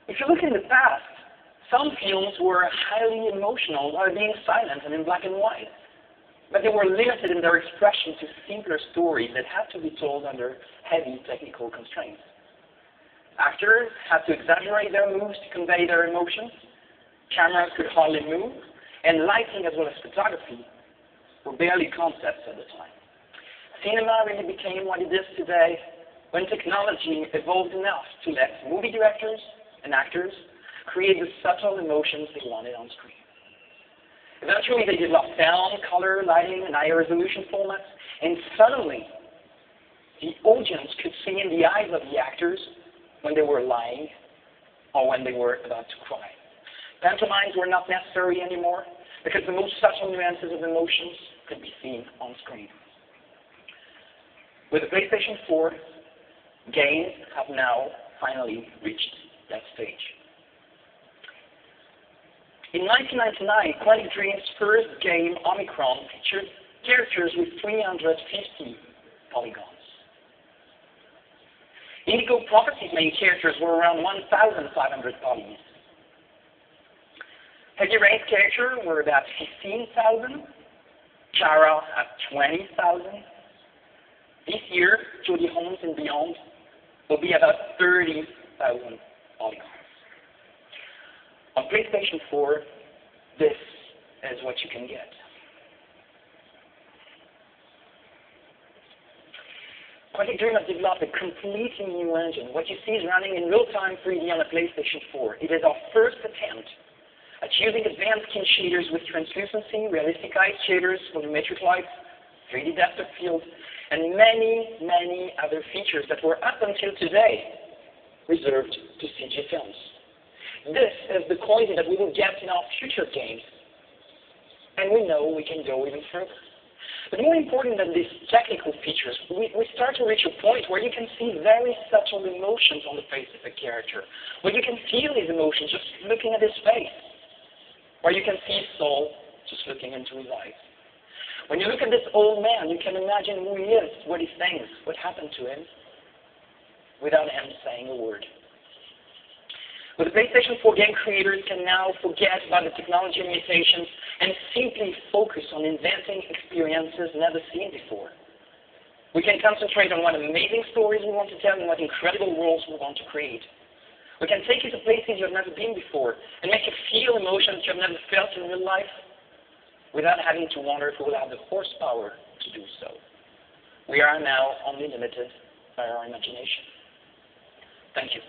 If you look in the past, some films were highly emotional while being silent and in black and white. But they were limited in their expression to simpler stories that had to be told under heavy technical constraints. Actors had to exaggerate their moves to convey their emotions, cameras could hardly move, and lighting as well as photography were barely concepts at the time. Cinema really became what it is today when technology evolved enough to let movie directors and actors create the subtle emotions they wanted on screen. Eventually, they developed sound, color, lighting, and higher resolution formats, and suddenly, the audience could see in the eyes of the actors when they were lying or when they were about to cry. Pantomimes were not necessary anymore because the most subtle nuances of emotions could be seen on screen. With the PlayStation 4, games have now finally reached that stage. In 1999, Quantic Dream's first game, Omicron, featured characters with 350 polygons. Indigo Prophecy's main characters were around 1,500 polygons. Heavy Rain's characters were about 15,000. Chara at 20,000. This year, Jodie Holmes and Beyond will be about 30,000 polygons. On PlayStation 4, this is what you can get. Quantic Dream has developed a completely new engine. What you see is running in real-time 3D on the PlayStation 4. It is our first attempt at using advanced skin shaders with translucency, realistic ice shaders, volumetric lights, 3D depth of field, and many, many other features that were up until today reserved to CG films. This is the quality that we will get in our future games, and we know we can go even further. But more important than these technical features, we start to reach a point where you can see very subtle emotions on the face of a character, where you can feel his emotions just looking at his face, where you can see his soul just looking into his eyes. When you look at this old man, you can imagine who he is, what he thinks, what happened to him, without him saying a word. With the PlayStation 4, game creators can now forget about the technology limitations and simply focus on inventing experiences never seen before. We can concentrate on what amazing stories we want to tell and what incredible worlds we want to create. We can take you to places you have never been before and make you feel emotions you have never felt in real life without having to wonder if we will have the horsepower to do so. We are now only limited by our imagination. Thank you.